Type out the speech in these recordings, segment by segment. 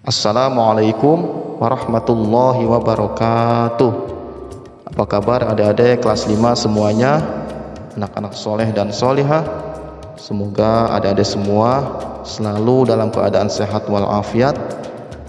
Assalamualaikum warahmatullahi wabarakatuh. Apa kabar adik-adik kelas 5 semuanya, anak-anak soleh dan solihah? Semoga adik-adik semua selalu dalam keadaan sehat walafiat,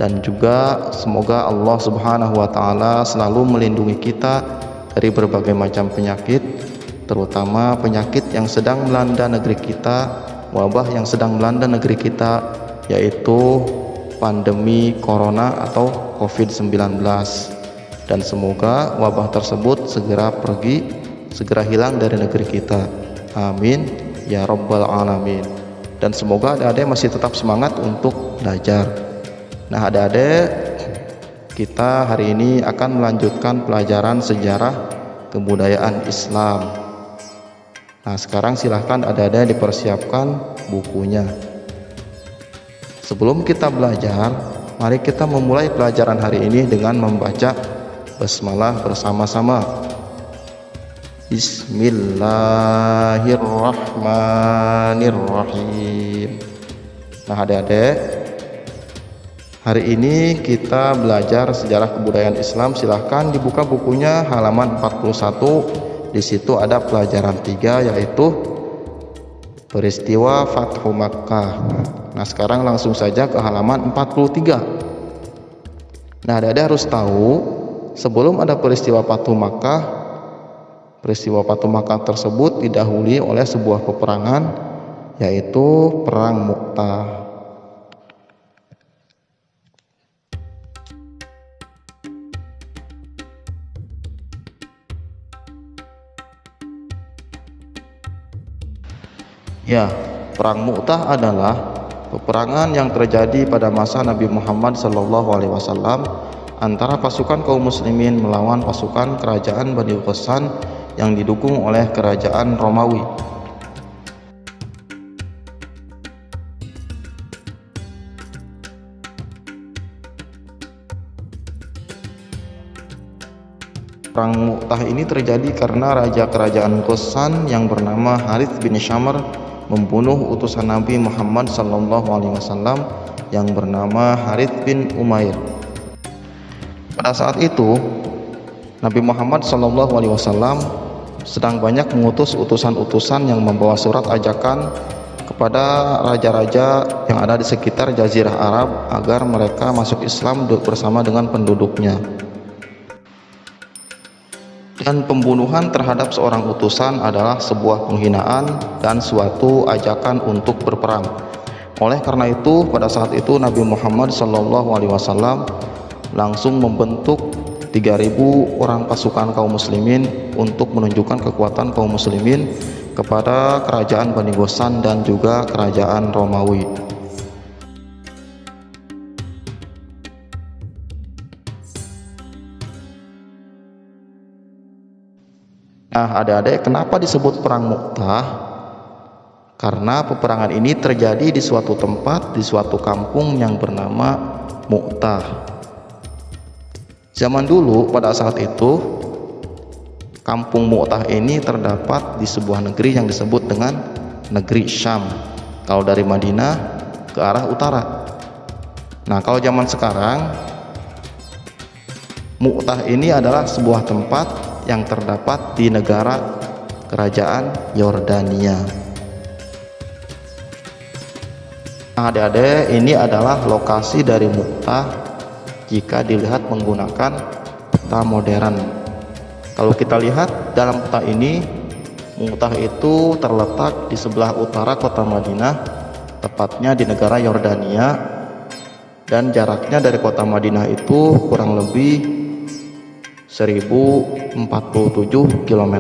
dan juga semoga Allah subhanahu wa ta'ala selalu melindungi kita dari berbagai macam penyakit, terutama penyakit yang sedang melanda negeri kita, wabah yang sedang melanda negeri kita, yaitu pandemi corona atau COVID-19. Dan semoga wabah tersebut segera pergi, segera hilang dari negeri kita. Amin ya rabbal alamin. Dan semoga adik-adik masih tetap semangat untuk belajar. Nah adik-adik, kita hari ini akan melanjutkan pelajaran sejarah kebudayaan Islam. Nah sekarang silahkan adik-adik dipersiapkan bukunya. Sebelum kita belajar, mari kita memulai pelajaran hari ini dengan membaca basmalah bersama-sama. Bismillahirrahmanirrahim. Nah adik-adik, hari ini kita belajar sejarah kebudayaan Islam. Silahkan dibuka bukunya halaman 41. Di situ ada pelajaran 3, yaitu peristiwa Fathu Makkah. Nah sekarang langsung saja ke halaman 43. Nah adik-adik harus tahu, sebelum ada peristiwa Fathu Makkah, peristiwa Fathu Makkah tersebut didahului oleh sebuah peperangan, yaitu Perang Mu'tah. Ya, Perang Mu'tah adalah peperangan yang terjadi pada masa Nabi Muhammad SAW antara pasukan kaum muslimin melawan pasukan kerajaan Bani Ghassan yang didukung oleh kerajaan Romawi. Perang Mu'tah ini terjadi karena raja kerajaan Ghassan yang bernama Harith bin Syamr membunuh utusan Nabi Muhammad SAW yang bernama Harith bin Umair. Pada saat itu Nabi Muhammad SAW sedang banyak mengutus utusan-utusan yang membawa surat ajakan kepada raja-raja yang ada di sekitar Jazirah Arab agar mereka masuk Islam bersama dengan penduduknya. Dan pembunuhan terhadap seorang utusan adalah sebuah penghinaan dan suatu ajakan untuk berperang. Oleh karena itu, pada saat itu Nabi Muhammad SAW langsung membentuk 3.000 orang pasukan kaum muslimin untuk menunjukkan kekuatan kaum muslimin kepada kerajaan Bani Ghassan dan juga kerajaan Romawi. Nah adik-adik, kenapa disebut Perang Mu'tah? Karena peperangan ini terjadi di suatu tempat, di suatu kampung yang bernama Mu'tah. Zaman dulu pada saat itu, kampung Mu'tah ini terdapat di sebuah negeri yang disebut dengan negeri Syam, kalau dari Madinah ke arah utara. Nah kalau zaman sekarang, Mu'tah ini adalah sebuah tempat yang terdapat di negara kerajaan Yordania. Nah adik-adik, ini adalah lokasi dari Mu'tah jika dilihat menggunakan peta modern. Kalau kita lihat dalam peta ini, Mu'tah itu terletak di sebelah utara kota Madinah, tepatnya di negara Yordania, dan jaraknya dari kota Madinah itu kurang lebih 1047 km.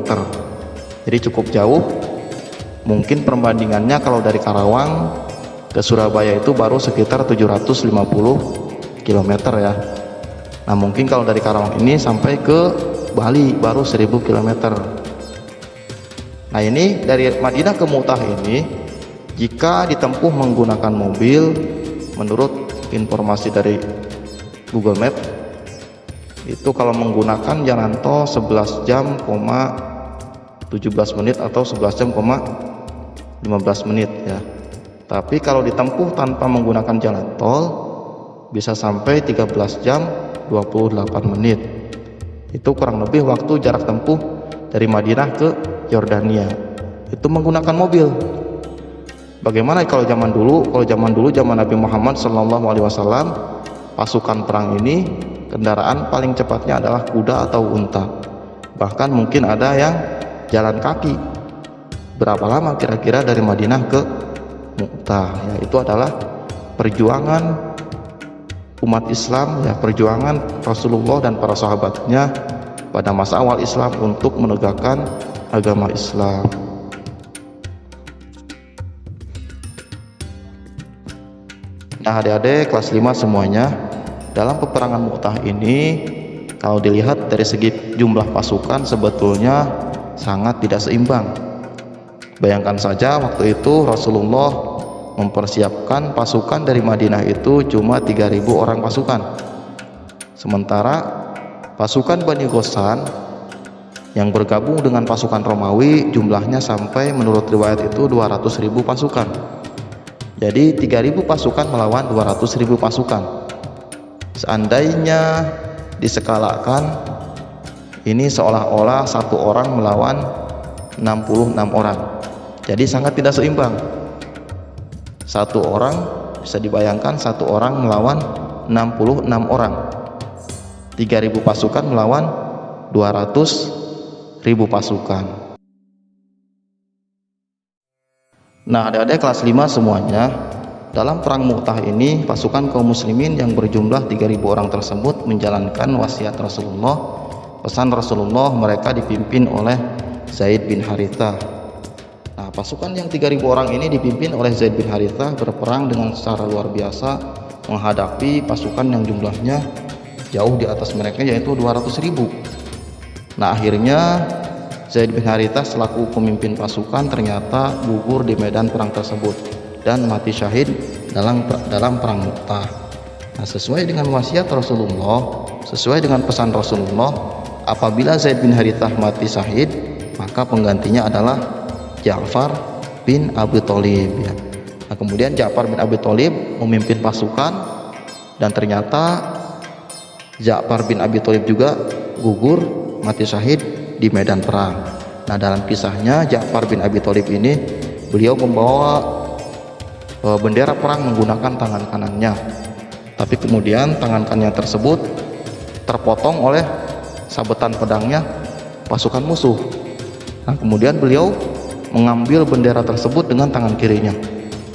Jadi cukup jauh. Mungkin perbandingannya kalau dari Karawang ke Surabaya itu baru sekitar 750 km ya. Nah mungkin kalau dari Karawang ini sampai ke Bali baru 1000 km. Nah ini dari Madinah ke Mu'tah ini, jika ditempuh menggunakan mobil, menurut informasi dari Google Map, itu kalau menggunakan jalan tol 11 jam, 17 menit atau 11 jam, 15 menit ya. Tapi kalau ditempuh tanpa menggunakan jalan tol bisa sampai 13 jam 28 menit. Itu kurang lebih waktu jarak tempuh dari Madinah ke Yordania. Itu menggunakan mobil. Bagaimana kalau zaman dulu? Kalau zaman Nabi Muhammad SAW, pasukan perang ini kendaraan paling cepatnya adalah kuda atau unta. Bahkan mungkin ada yang jalan kaki. Berapa lama kira-kira dari Madinah ke Mu'tah? Ya, itu adalah perjuangan umat Islam, ya, perjuangan Rasulullah dan para sahabatnya pada masa awal Islam untuk menegakkan agama Islam. Nah, adik-adik kelas 5 semuanya, dalam peperangan Mu'tah ini kalau dilihat dari segi jumlah pasukan sebetulnya sangat tidak seimbang. Bayangkan saja waktu itu Rasulullah mempersiapkan pasukan dari Madinah itu cuma 3.000 orang pasukan. Sementara pasukan Bani Ghassan yang bergabung dengan pasukan Romawi jumlahnya sampai menurut riwayat itu 200.000 pasukan. Jadi 3.000 pasukan melawan 200.000 pasukan. Seandainya diskalakan, ini seolah-olah satu orang melawan 66 orang. Jadi sangat tidak seimbang. Satu orang, bisa dibayangkan satu orang melawan 66 orang. 3.000 pasukan melawan 200.000 pasukan. Nah, adik-adik kelas 5 semuanya, dalam perang Mu'tah ini pasukan kaum muslimin yang berjumlah 3.000 orang tersebut menjalankan wasiat Rasulullah. Pesan Rasulullah, mereka dipimpin oleh Zaid bin Harithah. Nah, pasukan yang 3.000 orang ini dipimpin oleh Zaid bin Harithah berperang dengan secara luar biasa menghadapi pasukan yang jumlahnya jauh di atas mereka, yaitu 200.000. Nah, akhirnya Zaid bin Harithah selaku pemimpin pasukan ternyata gugur di medan perang tersebut dan mati syahid dalam perang Mu'tah. Nah, sesuai dengan wasiat Rasulullah, sesuai dengan pesan Rasulullah, apabila Zaid bin Harithah mati syahid, maka penggantinya adalah Ja'far bin Abi Thalib, ya. Nah, kemudian Ja'far bin Abi Thalib memimpin pasukan dan ternyata Ja'far bin Abi Thalib juga gugur mati syahid di medan perang. Nah, dalam kisahnya Ja'far bin Abi Thalib ini beliau membawa bendera perang menggunakan tangan kanannya, tapi kemudian tangan kanannya tersebut terpotong oleh sabetan pedangnya pasukan musuh. Nah, kemudian beliau mengambil bendera tersebut dengan tangan kirinya,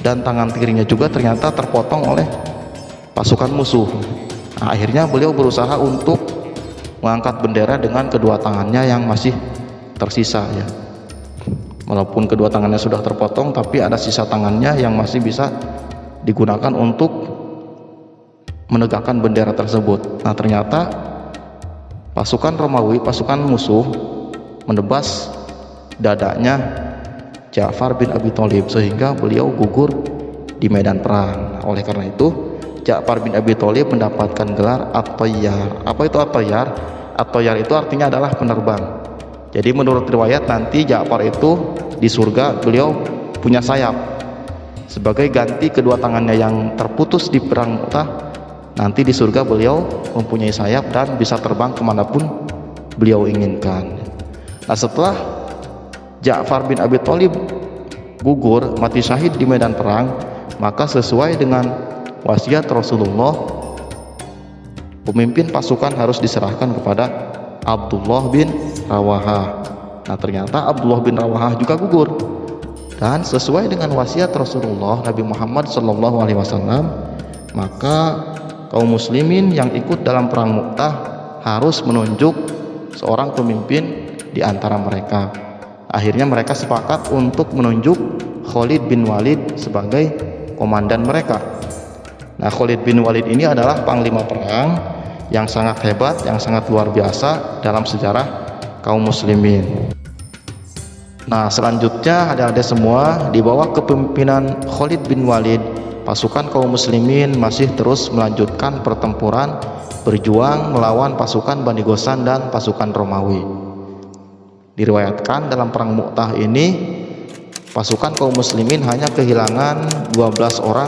dan tangan kirinya juga ternyata terpotong oleh pasukan musuh. Nah, akhirnya beliau berusaha untuk mengangkat bendera dengan kedua tangannya yang masih tersisa, ya. Walaupun kedua tangannya sudah terpotong, tapi ada sisa tangannya yang masih bisa digunakan untuk menegakkan bendera tersebut. Nah, ternyata pasukan Romawi, pasukan musuh, menebas dadanya Ja'far bin Abi Thalib sehingga beliau gugur di medan perang. Nah, oleh karena itu Ja'far bin Abi Thalib mendapatkan gelar At-Tayyar. Apa itu At-Tayyar? At-Tayyar itu artinya adalah penerbang. Jadi menurut riwayat nanti Ja'far itu di surga beliau punya sayap. Sebagai ganti kedua tangannya yang terputus di perang Mu'tah, nanti di surga beliau mempunyai sayap dan bisa terbang kemanapun beliau inginkan. Nah, setelah Ja'far bin Abi Thalib gugur mati syahid di medan perang, maka sesuai dengan wasiat Rasulullah, pemimpin pasukan harus diserahkan kepada Abdullah bin Rawahah. Nah, ternyata Abdullah bin Rawahah juga gugur, dan sesuai dengan wasiat Rasulullah Nabi Muhammad SAW, maka kaum muslimin yang ikut dalam perang Mu'tah harus menunjuk seorang pemimpin di antara mereka. Akhirnya mereka sepakat untuk menunjuk Khalid bin Walid sebagai komandan mereka. Nah, Khalid bin Walid ini adalah panglima perang yang sangat hebat, yang sangat luar biasa dalam sejarah kaum muslimin. Nah, selanjutnya adik-adik semua, di bawah kepemimpinan Khalid bin Walid, pasukan kaum muslimin masih terus melanjutkan pertempuran, berjuang melawan pasukan Bani Ghassan dan pasukan Romawi. Diriwayatkan dalam perang Mu'tah ini pasukan kaum muslimin hanya kehilangan 12 orang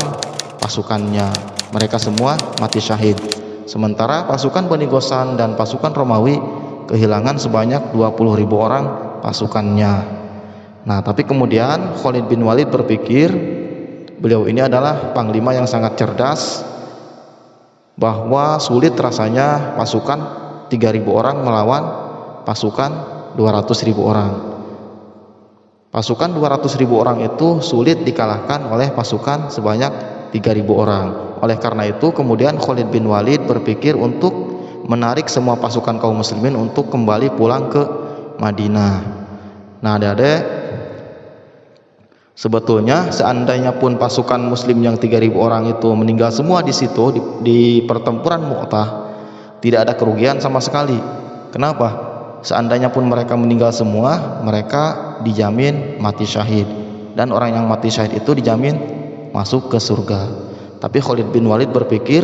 pasukannya. mereka semua mati syahid. Sementara pasukan Bani Ghassan dan pasukan Romawi kehilangan sebanyak 20.000 orang pasukannya. Nah, tapi kemudian Khalid bin Walid berpikir, beliau ini adalah panglima yang sangat cerdas, bahwa sulit rasanya pasukan 3.000 orang melawan pasukan 200.000 orang. Pasukan 200.000 orang itu sulit dikalahkan oleh pasukan sebanyak 3.000 orang. Oleh karena itu kemudian Khalid bin Walid berpikir untuk menarik semua pasukan kaum muslimin untuk kembali pulang ke Madinah. Nah, adik-adik, sebetulnya seandainya pun pasukan muslim yang 3.000 orang itu meninggal semua di situ di pertempuran Mu'tah, tidak ada kerugian sama sekali. Kenapa? Seandainya pun mereka meninggal semua, mereka dijamin mati syahid, dan orang yang mati syahid itu dijamin masuk ke surga. Tapi Khalid bin Walid berpikir,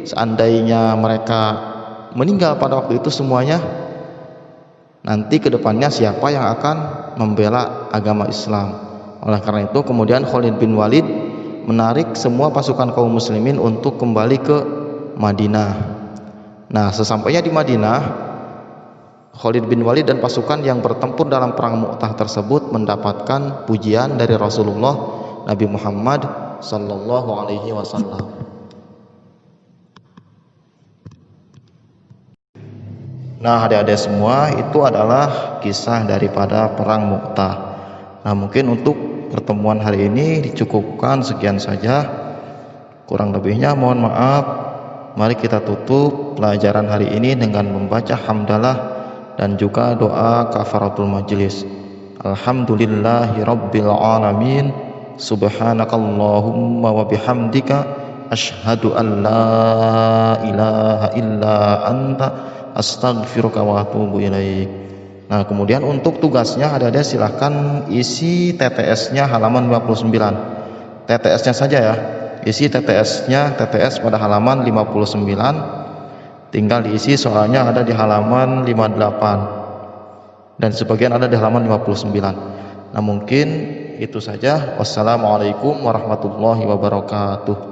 seandainya mereka meninggal pada waktu itu semuanya, nanti kedepannya siapa yang akan membela agama Islam? Oleh karena itu kemudian Khalid bin Walid menarik semua pasukan kaum muslimin untuk kembali ke Madinah. Nah, sesampainya di Madinah, Khalid bin Walid dan pasukan yang bertempur dalam perang Mu'tah tersebut mendapatkan pujian dari Rasulullah Nabi Muhammad sallallahu alaihi wasallam. Nah, adik-adik semua, itu adalah kisah daripada perang Mu'tah. Nah, mungkin untuk pertemuan hari ini dicukupkan sekian saja. Kurang lebihnya mohon maaf. Mari kita tutup pelajaran hari ini dengan membaca hamdalah dan juga doa kafaratul majlis. Alhamdulillahi rabbil alamin. Subhanakallahumma wa bihamdika asyhadu an la ilaha illa anta astaghfiruka wa atubu ilaik. Nah, kemudian untuk tugasnya ada silahkan isi TTS-nya halaman 59. TTS-nya saja ya. Isi TTS-nya, TTS pada halaman 59. Tinggal diisi soalnya ada di halaman 58 dan sebagian ada di halaman 59. Nah, mungkin itu saja. Wassalamualaikum warahmatullahi wabarakatuh.